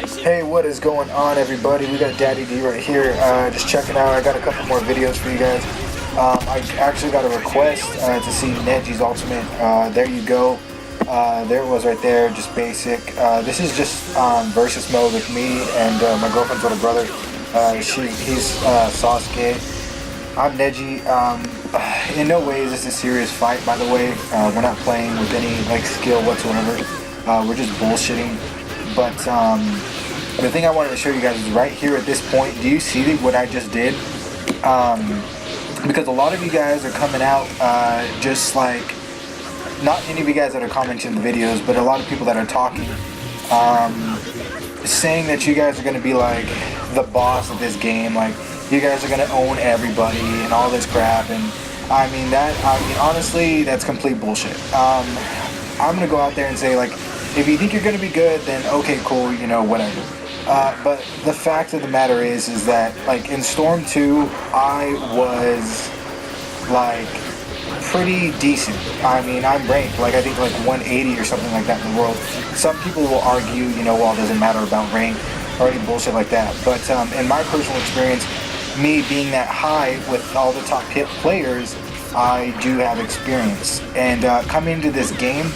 Hey, what is going on, everybody? We got Daddy D right here, just checking out. I got a couple more videos for you guys. I actually got a request to see Neji's Ultimate. There you go. There it was right there, just basic. This is just versus mode with me and my girlfriend's little brother. He's Sasuke. I'm Neji. In no way is this a serious fight, by the way. We're not playing with any skill whatsoever. We're just bullshitting. But the thing I wanted to show you guys is right here at this point. Do you see what I just did? Because a lot of you guys are coming out just like, not any of you guys that are commenting the videos, but a lot of people that are talking, saying that you guys are going to be like the boss of this game, like you guys are going to own everybody and all this crap. And I mean honestly, that's complete bullshit. I'm going to go out there and say, like, if you think you're going to be good, then okay, cool, you know, whatever. But the fact of the matter is that, like, in Storm 2, I was, like, pretty decent. I mean, I'm ranked, like, I think, like, 180 or something like that in the world. Some people will argue, you know, well, it doesn't matter about rank or any bullshit like that. But in my personal experience, me being that high with all the top hit players, I do have experience. And coming into this game,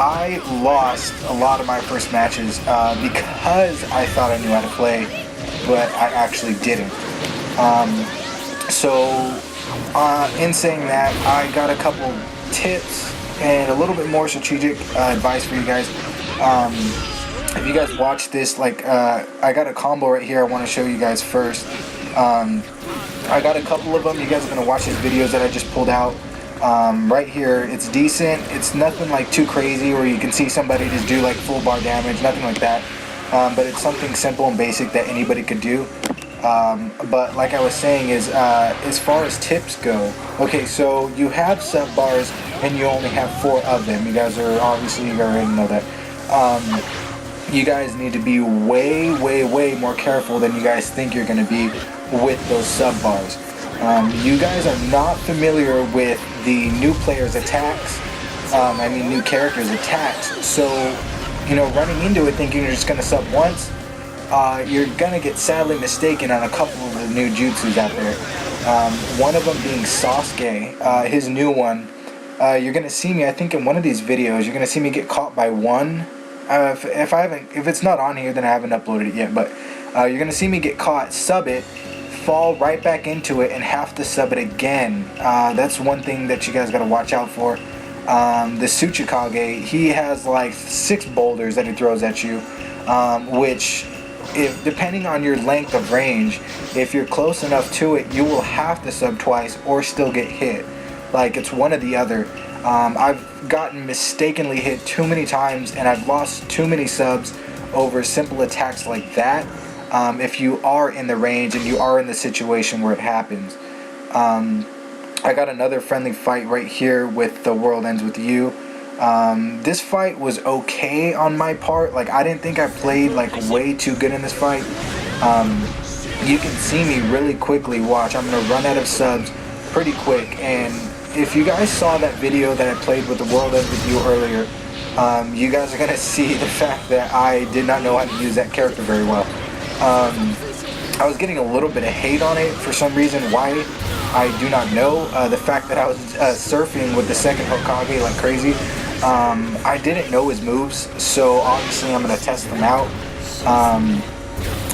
I lost a lot of my first matches because I thought I knew how to play, but I actually didn't. In saying that, I got a couple tips and a little bit more strategic advice for you guys. If you guys watch this, like, I got a combo right here I want to show you guys first. I got a couple of them. You guys are going to watch these videos that I just pulled out. Right here, it's decent. It's nothing like too crazy where you can see somebody just do like full bar damage, nothing like that. But it's something simple and basic that anybody could do. But like I was saying is, as far as tips go, okay, so you have sub bars and you only have 4 of them. You guys are obviously, you already know that. You guys need to be way more careful than you guys think you're going to be with those sub bars. You guys are not familiar with the new players' attacks, new characters' attacks, so, you know, running into it thinking you're just going to sub once, you're going to get sadly mistaken on a couple of the new jutsus out there. One of them being Sasuke, his new one. You're going to see me, I think in one of these videos, you're going to see me get caught by one. If it's not on here, then I haven't uploaded it yet, but you're going to see me get caught, sub it, fall right back into it and have to sub it again. That's one thing that you guys got to watch out for. The Tsuchikage, he has like 6 boulders that he throws at you, which, if depending on your length of range, if you're close enough to it, you will have to sub twice or still get hit. Like, it's one or the other. I've gotten mistakenly hit too many times and I've lost too many subs over simple attacks like that. If you are in the range and you are in the situation where it happens. I got another friendly fight right here with The World Ends With You. This fight was okay on my part. Like, I didn't think I played like way too good in this fight. You can see me really quickly. Watch, I'm gonna run out of subs pretty quick. And if you guys saw that video that I played with The World Ends With You earlier, you guys are gonna see the fact that I did not know how to use that character very well. I was getting a little bit of hate on it for some reason. Why, I do not know. The fact that I was surfing with the second Hokage like crazy. I didn't know his moves, so obviously I'm going to test them out.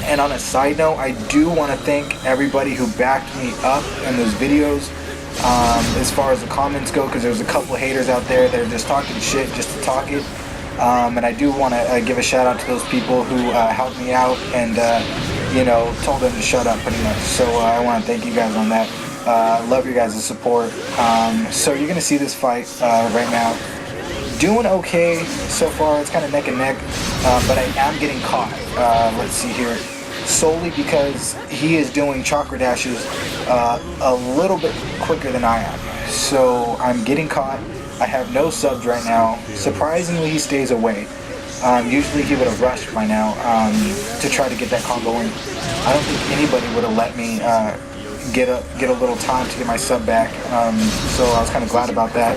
And on a side note, I do want to thank everybody who backed me up in those videos, as far as the comments go, because there's a couple haters out there that are just talking shit just to talk it. And I do want to give a shout out to those people who helped me out and, you know, told them to shut up pretty much. So I want to thank you guys on that. Love your guys' support. So you're going to see this fight right now. Doing okay so far. It's kind of neck and neck, but I am getting caught. Let's see here. Solely because he is doing chakra dashes a little bit quicker than I am. So I'm getting caught. I have no subs right now. Surprisingly, he stays away. Usually he would have rushed by now to try to get that combo in. I don't think anybody would have let me get a little time to get my sub back. So I was kind of glad about that.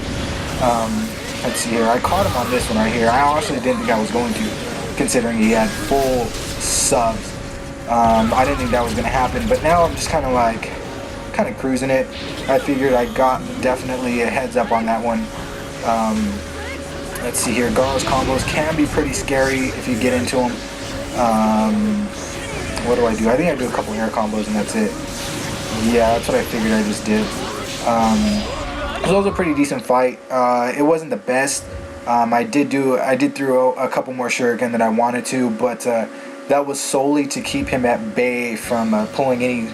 Let's see here. I caught him on this one right here. I honestly didn't think I was going to. considering he had full subs. I didn't think that was gonna happen, but now I'm just kind of cruising it. I figured I got definitely a heads up on that one. Let's see here. Garo's combos can be pretty scary if you get into them. What do? I think I do a couple air combos and that's it. Yeah, that's what I figured I just did. It was a pretty decent fight. It wasn't the best. I did throw a couple more shuriken than I wanted to, but that was solely to keep him at bay from pulling any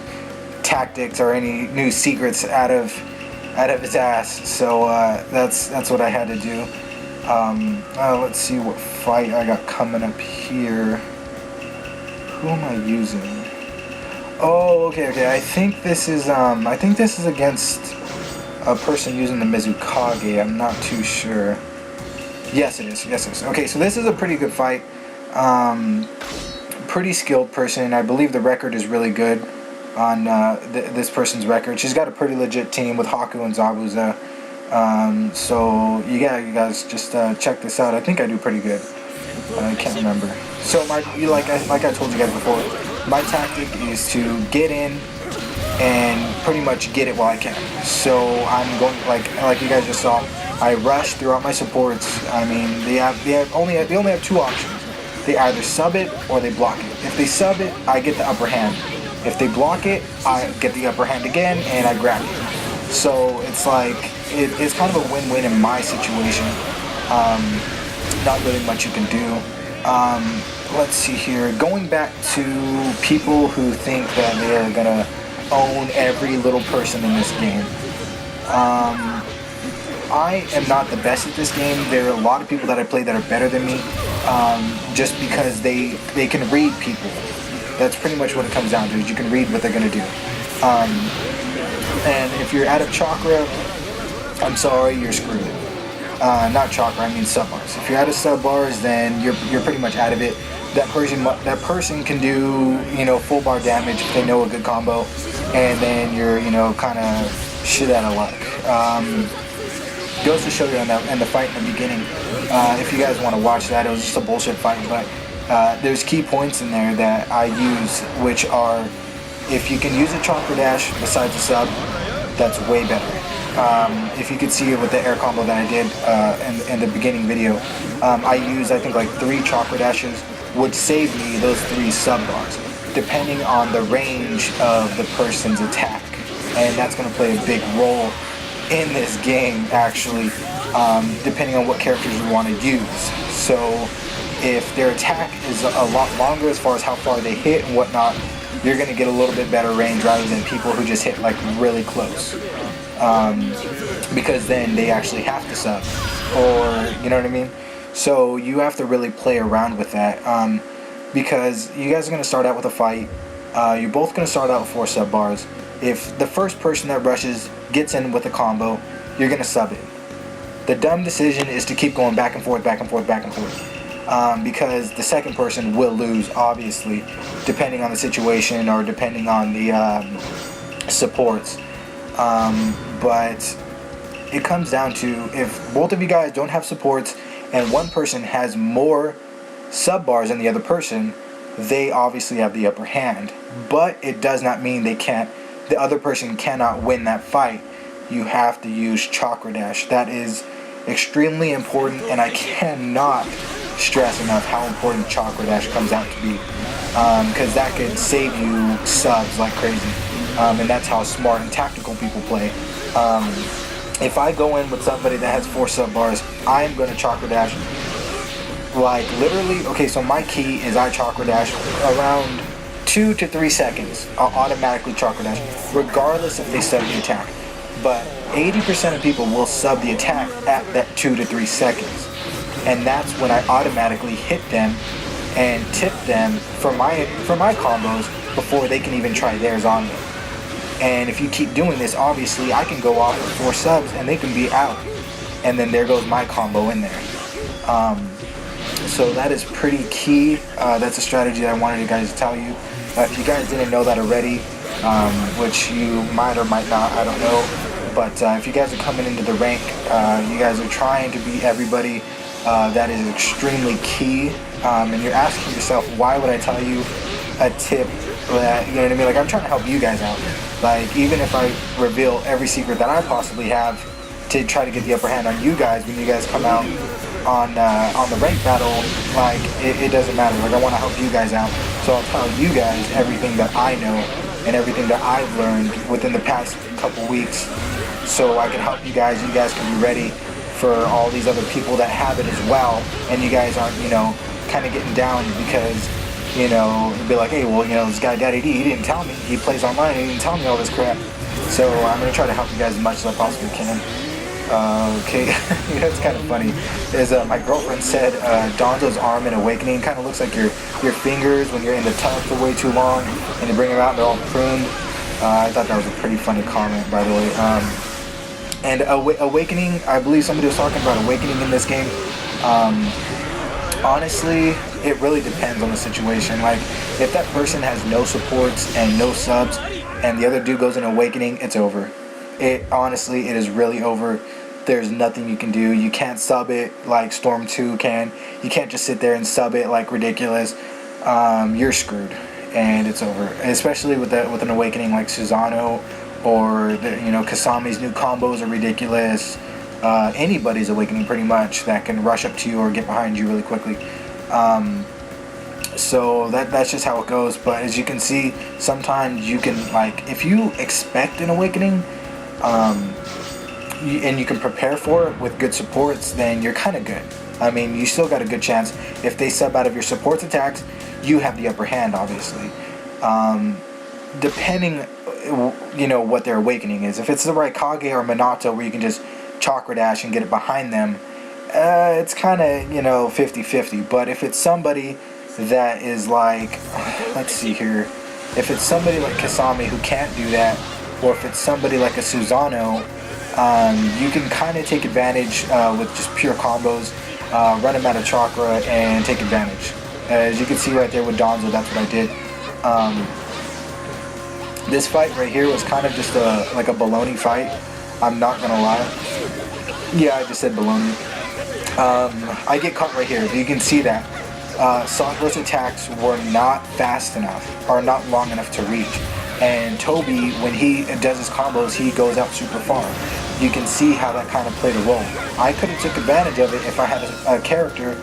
tactics or any new secrets out of his ass. So that's what I had to do. Let's see what fight I got coming up here. Who am I using? Oh, okay. I think this is against a person using the Mizukage. I'm not too sure. Yes, it is. Okay, so this is a pretty good fight. Pretty skilled person. I believe the record is really good on this person's record. She's got a pretty legit team with Haku and Zabuza. So you guys just check this out. I think I do pretty good. I can't remember. So like I told you guys before, my tactic is to get in and pretty much get it while I can. So I'm going like you guys just saw. I rush throughout my supports. I mean, they only have two options. They either sub it or they block it. If they sub it, I get the upper hand. If they block it, I get the upper hand again and I grab it. So it's like it's kind of a win-win in my situation. Not really much you can do. Let's see here. Going back to people who think that they are gonna own every little person in this game. I am not the best at this game. There are a lot of people that I play that are better than me, just because they can read people. That's pretty much what it comes down to, is you can read what they're going to do. And if you're out of Chakra, I'm sorry, you're screwed. Not Chakra, I mean sub bars. If you're out of sub bars, then you're pretty much out of it. That person can do, full bar damage if they know a good combo, and then you're, kind of shit out of luck. Goes to show you in the fight in the beginning. If you guys want to watch that, it was just a bullshit fight, but there's key points in there that I use, which are, if you can use a Chakra dash besides a sub, that's way better. If you could see it with the air combo that I did in the beginning video, I use, I think, like 3 Chakra dashes would save me those 3 sub bars, depending on the range of the person's attack. And that's going to play a big role in this game, actually, depending on what characters you want to use. So if their attack is a lot longer as far as how far they hit and whatnot, you're going to get a little bit better range rather than people who just hit like really close, because then they actually have to sub, or you know what I mean. So you have to really play around with that, because you guys are going to start out with a fight. You're both going to start out with 4 sub bars. If the first person that rushes gets in with a combo, you're going to sub it. The dumb decision is to keep going back and forth, because the second person will lose, obviously, depending on the situation or depending on the supports. But it comes down to, if both of you guys don't have supports and one person has more sub bars than the other person, they obviously have the upper hand. But it does not mean the other person cannot win that fight. You have to use Chakra dash. That is extremely important, and I cannot stress enough how important Chakra dash comes out to be, because that could save you subs like crazy, and that's how smart and tactical people play. If I go in with somebody that has 4 sub bars, I am going to Chakra dash, like literally. Okay, so my key is I Chakra dash around 2 to 3 seconds. I'll automatically Chakra dash, regardless if they sub the attack. But 80% of people will sub the attack at that 2 to 3 seconds. And that's when I automatically hit them and tip them for my combos before they can even try theirs on me. And if you keep doing this, obviously I can go off with 4 subs and they can be out. And then there goes my combo in there. So that is pretty key. That's a strategy that I wanted you guys to tell you. If you guys didn't know that already, which you might or might not, I don't know. But if you guys are coming into the rank, you guys are trying to beat everybody. that is extremely key. And you're asking yourself, why would I tell you a tip that, you know what I mean? Like, I'm trying to help you guys out. Like, even if I reveal every secret that I possibly have to try to get the upper hand on you guys when you guys come out on the rank battle, like, it doesn't matter. Like, I want to help you guys out, so I'll tell you guys everything that I know and everything that I've learned within the past couple weeks, so I can help you guys. You guys can be ready for all these other people that have it as well, and you guys aren't, you know, kind of getting down because, you know, you'd be like, hey, well, you know, this guy Daddy D, he didn't tell me, he plays online, he didn't tell me all this crap. So I'm going to try to help you guys as much as I possibly can. Okay, you know, it's kind of funny, is my girlfriend said Donzo's arm in Awakening kind of looks like your fingers when you're in the tub for way too long, and you bring them out and they're all pruned. I thought that was a pretty funny comment, by the way. And Awakening, I believe somebody was talking about Awakening in this game. Honestly, it really depends on the situation. Like, if that person has no supports and no subs, and the other dude goes in Awakening, it's over. Honestly, it is really over. There's nothing you can do. You can't sub it like Storm 2 can. You can't just sit there and sub it like ridiculous. You're screwed, and it's over. Especially with an Awakening like Susano, or you know, Kasami's new combos are ridiculous. Anybody's Awakening pretty much that can rush up to you or get behind you really quickly. So that's just how it goes. But as you can see, sometimes you can, like, if you expect an Awakening, and you can prepare for it with good supports, then you're kind of good. I mean, you still got a good chance. If they sub out of your supports attacks, you have the upper hand, obviously. Depending, you know, what their Awakening is. If it's the Raikage or Minato where you can just Chakra Dash and get it behind them, it's kind of, you know, 50-50. But if it's somebody that is like, let's see here, if it's somebody like Kasami who can't do that, or if it's somebody like a Susano, you can kind of take advantage with just pure combos, run them out of Chakra and take advantage. As you can see right there with Donzo, that's what I did. This fight right here was kind of just like a baloney fight. I'm not gonna lie. Yeah, I just said baloney. I get caught right here. You can see that. Sakura's attacks were not fast enough, or not long enough to reach. And Toby, when he does his combos, he goes out super far. You can see how that kind of played a role. I could have took advantage of it if I had a character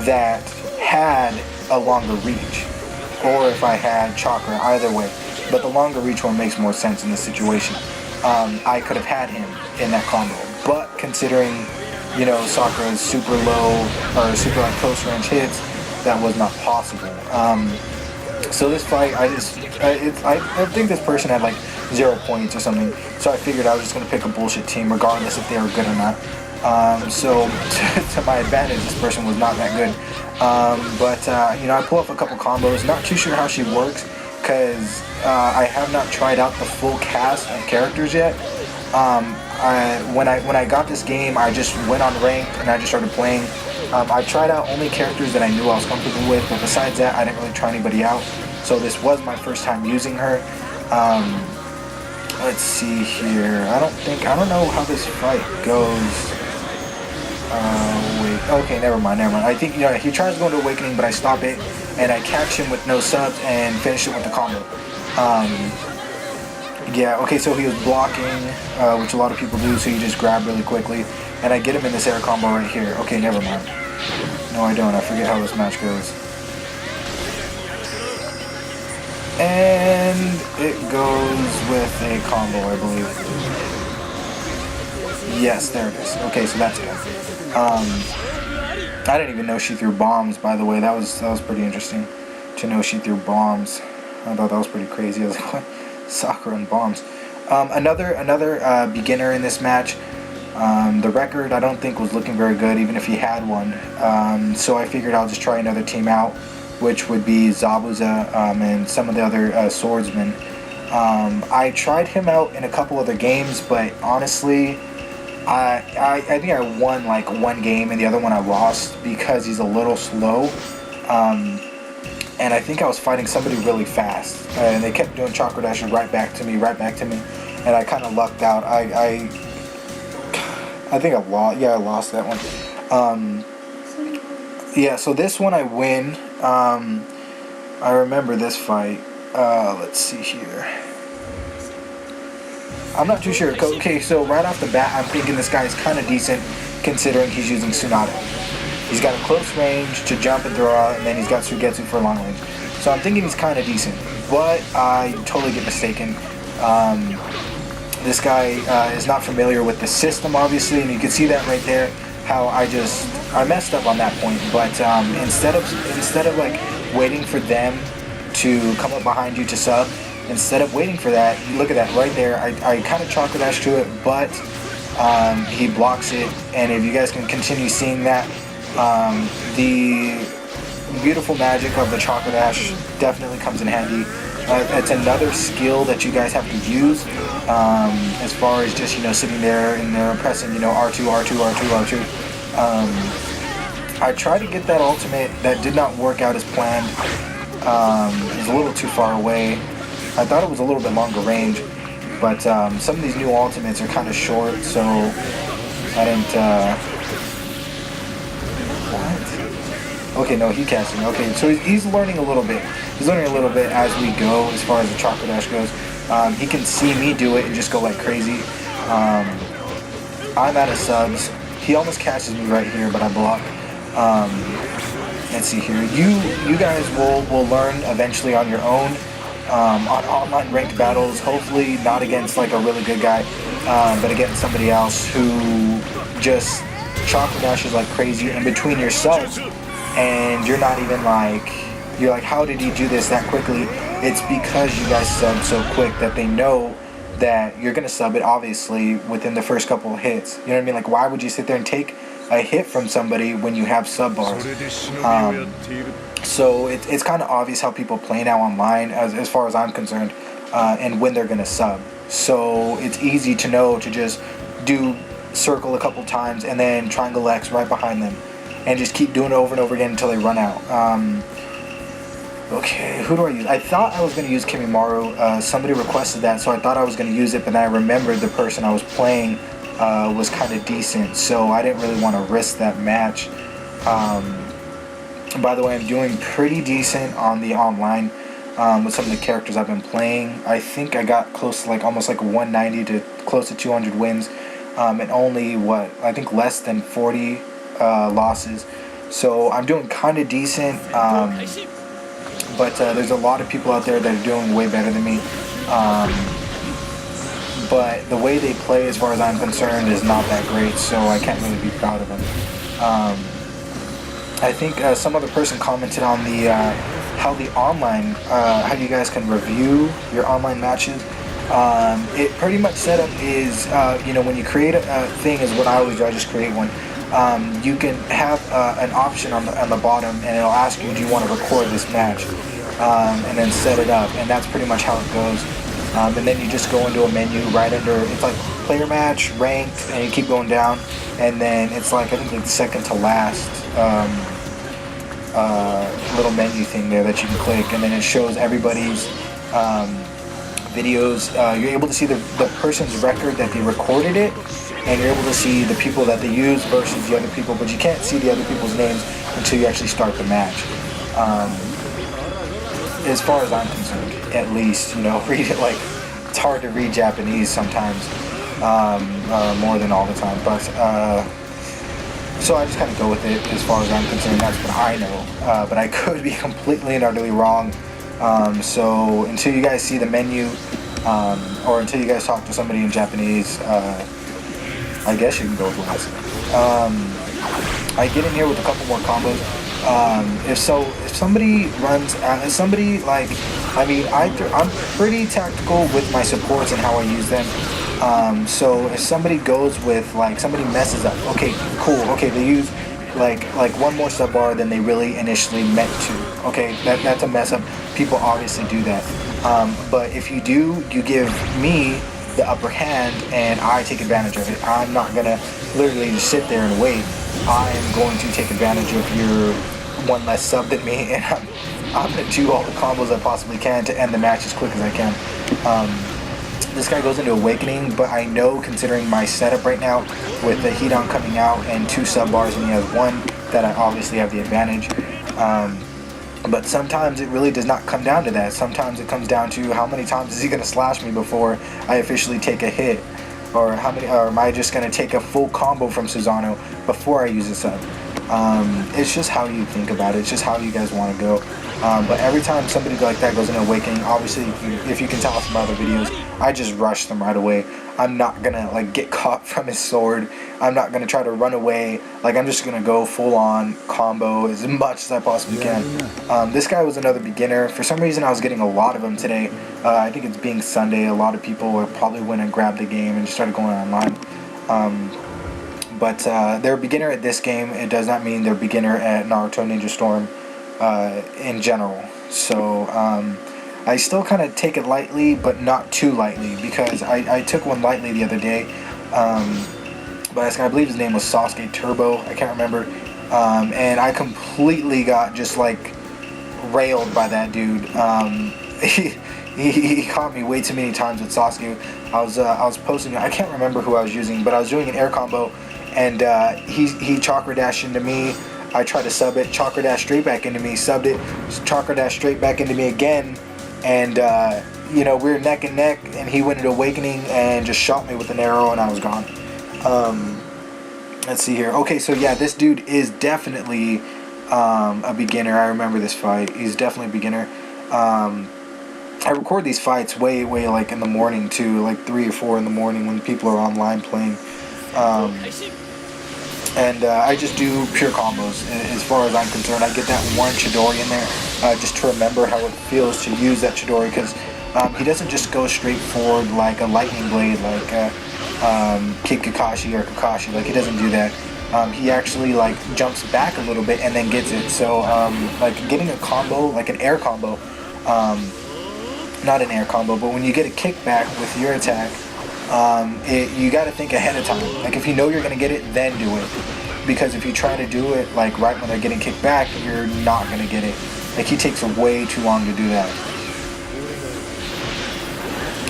that had a longer reach, or if I had Chakra, either way. But the longer reach one makes more sense in this situation. I could have had him in that combo. But considering, you know, Sakura's super low, or super like close range hits, that was not possible. So this fight, I think this person had like 0 points or something. So I figured I was just gonna pick a bullshit team, regardless if they were good or not. So to my advantage, this person was not that good. But you know, I pull up a couple combos. Not too sure how she works, because I have not tried out the full cast of characters yet. When I got this game, I just went on ranked and I just started playing. I tried out only characters that I knew I was comfortable with, but besides that, I didn't really try anybody out. So this was my first time using her. Let's see here. I don't know how this fight goes. Wait. Okay, never mind. I think, you know, he tries to go into Awakening, but I stop it and I catch him with no subs and finish it with the combo. Yeah. Okay. So he was blocking, which a lot of people do. So you just grab really quickly. And I get him in this air combo right here. Okay, never mind. No, I don't. I forget how this match goes. And it goes with a combo, I believe. Yes, there it is. Okay, so that's good. I didn't even know she threw bombs, by the way. That was pretty interesting to know she threw bombs. I thought that was pretty crazy. I was like, what? Sakura and bombs. Another beginner in this match. The record I don't think was looking very good, even if he had one. So I figured I'll just try another team out, which would be Zabuza and some of the other swordsmen. I tried him out in a couple other games, but honestly, I think I won like one game and the other one I lost because he's a little slow. And I think I was fighting somebody really fast, and they kept doing Chakra Dashes right back to me, and I kind of lucked out. I think I lost. Yeah, I lost that one. Yeah, so this one I win. I remember this fight. Let's see here. I'm not too sure. Okay, so right off the bat, I'm thinking this guy is kind of decent considering he's using Tsunade. He's got a close range to jump and throw out, and then he's got Suigetsu for long range. So I'm thinking he's kind of decent, but I totally get mistaken. This guy is not familiar with the system, obviously, and you can see that right there, how I messed up on that point. But instead of like waiting for them to come up behind you to sub, instead of waiting for that, look at that right there, I kind of Chakra dash to it, but he blocks it, and if you guys can continue seeing that, the beautiful magic of the Chakra dash definitely comes in handy. It's another skill that you guys have to use, as far as just, sitting there and they're pressing, R2, R2, R2, R2. I tried to get that ultimate. That did not work out as planned. It was a little too far away. I thought it was a little bit longer range, but some of these new ultimates are kind of short, so I didn't, what? Okay, no, heat casting. Okay, so he's learning a little bit. He's learning a little bit as we go, as far as the Chakra dash goes. He can see me do it and just go like crazy. I'm out of subs. He almost catches me right here, but I block. Let's see here. You guys will learn eventually on your own, on online ranked battles. Hopefully not against like a really good guy, but against somebody else who just Chakra dashes like crazy in between your subs, and you're not even like, you're like, how did he do this that quickly? It's because you guys sub so quick that they know that you're gonna sub it obviously within the first couple of hits. You know what I mean? Like, why would you sit there and take a hit from somebody when you have sub bars? So it's kind of obvious how people play now online, as far as I'm concerned, and when they're gonna sub. So it's easy to know to just do circle a couple times and then triangle X right behind them, and just keep doing it over and over again until they run out. Okay, who do I use? I thought I was going to use Kimimaru. Somebody requested that, so I thought I was going to use it, but then I remembered the person I was playing was kind of decent, so I didn't really want to risk that match. By the way, I'm doing pretty decent on the online with some of the characters I've been playing. I think I got close to like almost like 190 to close to 200 wins, and only I think less than 40 losses. So I'm doing kind of decent. But there's a lot of people out there that are doing way better than me. But the way they play, as far as I'm concerned, is not that great, so I can't really be proud of them. I think some other person commented on the how the online, how you guys can review your online matches. It pretty much set up is, when you create a thing, is what I always do. I just create one. You can have an option on the bottom, and it'll ask you, do you want to record this match, and then set it up, and that's pretty much how it goes. And then you just go into a menu right under, it's like player match, ranked, and you keep going down, and then it's like, I think like the second to last little menu thing there that you can click, and then it shows everybody's videos. You're able to see the person's record that they recorded it, and you're able to see the people that they use versus the other people, but you can't see the other people's names until you actually start the match. As far as I'm concerned, at least, read it, like, it's hard to read Japanese sometimes, more than all the time, but, so I just kind of go with it as far as I'm concerned. That's what I know, but I could be completely and utterly wrong. So until you guys see the menu, or until you guys talk to somebody in Japanese, I guess you can go with last. I get in here with a couple more combos. If somebody runs, I'm pretty tactical with my supports and how I use them. So if somebody goes with, like, somebody messes up, okay, cool, okay, they use like one more sub bar than they really initially meant to. Okay, that's a mess up. People obviously do that. But if you do, you give me the upper hand, and I take advantage of it. I'm not gonna literally just sit there and wait. I am going to take advantage of your one less sub than me, and I'm gonna do all the combos I possibly can to end the match as quick as I can. This guy goes into Awakening, but I know, considering my setup right now with the heat on coming out and 2 sub bars and he has 1, that I obviously have the advantage. But sometimes it really does not come down to that. Sometimes it comes down to how many times is he going to slash me before I officially take a hit, or how many, or am I just going to take a full combo from Susano before I use a sub. It's just how you think about it. It's just how you guys want to go. But every time somebody like that goes in Awakening, obviously, if you can tell from my other videos, I just rush them right away. I'm not gonna like get caught from his sword. I'm not gonna try to run away. Like, I'm just gonna go full on combo as much as I possibly can. This guy was another beginner. For some reason, I was getting a lot of them today. I think it's being Sunday. A lot of people probably went and grabbed the game and just started going online. But they're a beginner at this game. It does not mean they're a beginner at Naruto Ninja Storm in general. So I still kind of take it lightly, but not too lightly, because I took one lightly the other day. But I believe his name was Sasuke Turbo. I can't remember. And I completely got just like railed by that dude. He caught me way too many times with Sasuke. I was posting. I can't remember who I was using, but I was doing an air combo, and he chakra dashed into me. I tried to sub it, chakra dash straight back into me, subbed it, chakra dash straight back into me again, and you know, we were neck and neck, and he went into Awakening and just shot me with an arrow, and I was gone. Let's see here. Okay, so yeah, this dude is definitely a beginner. I remember this fight. He's definitely a beginner. I record these fights way like in the morning too, like 3 or 4 in the morning when people are online playing. And I just do pure combos. As far as I'm concerned, I get that one Chidori in there just to remember how it feels to use that Chidori, because he doesn't just go straight forward like a lightning blade, like Kid Kakashi or Kakashi. Like, he doesn't do that. He actually like jumps back a little bit and then gets it. So like getting a combo, like an air combo, not an air combo, but when you get a kickback with your attack, you got to think ahead of time. Like, if you know you're going to get it, then do it. Because if you try to do it like right when they're getting kicked back, you're not going to get it. Like, he takes way too long to do that.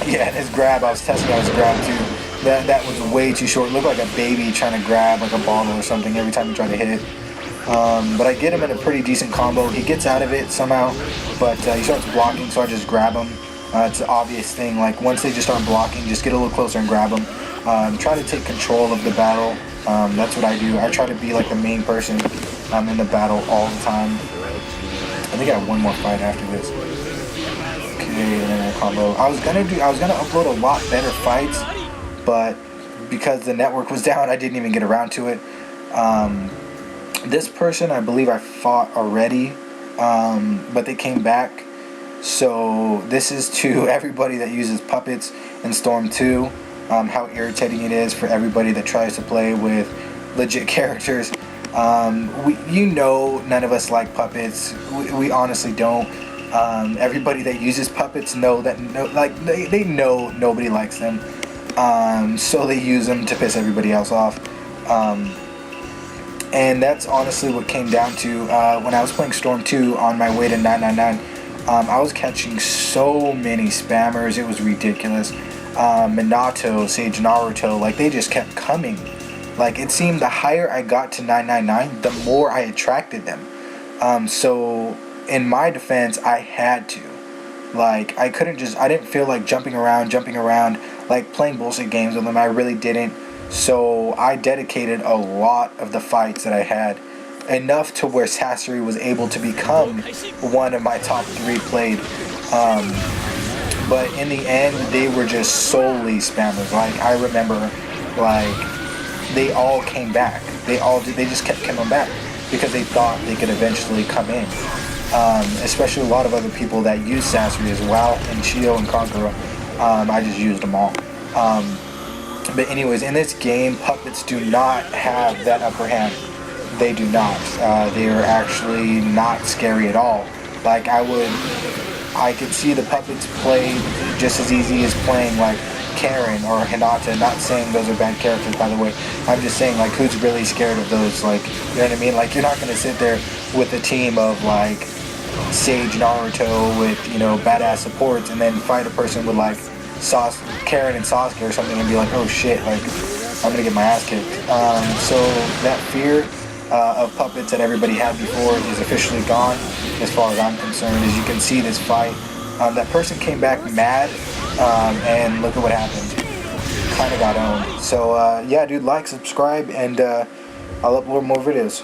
Yeah, and his grab, I was testing out his grab too. That was way too short. It looked like a baby trying to grab like a bottle or something every time he tried to hit it. But I get him in a pretty decent combo. He gets out of it somehow, but he starts blocking, so I just grab him. It's an obvious thing. Like, once they just start blocking, just get a little closer and grab them. Try to take control of the battle. That's what I do. I try to be like the main person in the battle all the time. I think I have one more fight after this. Okay, and then a combo. I was gonna upload a lot better fights, but because the network was down, I didn't even get around to it. This person, I believe I fought already, but they came back. So this is to everybody that uses puppets in Storm 2, how irritating it is for everybody that tries to play with legit characters. You know, none of us like puppets. We honestly don't. Everybody that uses puppets know that they know nobody likes them. So they use them to piss everybody else off. And that's honestly what came down to when I was playing Storm 2 on my way to 999. I was catching so many spammers, it was ridiculous. Minato, Sage Naruto, like, they just kept coming. Like, it seemed the higher I got to 999, the more I attracted them. So in my defense, I had to. Like, I didn't feel like jumping around, like playing bullshit games with them. I really didn't. So I dedicated a lot of the fights that I had, enough to where Sasori was able to become one of my top 3 played. But in the end, they were just solely spammers. Like, I remember, like, they all came back. They just kept coming back because they thought they could eventually come in. Especially a lot of other people that use Sasori as well, and Chio and Kankura. I just used them all. But anyways, in this game, puppets do not have that upper hand. They do not. They are actually not scary at all. Like, I could see the puppets play just as easy as playing like Karen or Hinata. Not saying those are bad characters, by the way. I'm just saying, like, who's really scared of those? Like, you know what I mean? Like, you're not gonna sit there with a team of like Sage Naruto with, you know, badass supports and then fight a person with like Karen and Sasuke or something and be like, oh shit, like, I'm gonna get my ass kicked. So that fear of puppets that everybody had before is officially gone, as far as I'm concerned. As you can see, this fight, that person came back mad, and look at what happened. Kind of got owned. So yeah, dude, like, subscribe, and I'll upload more videos.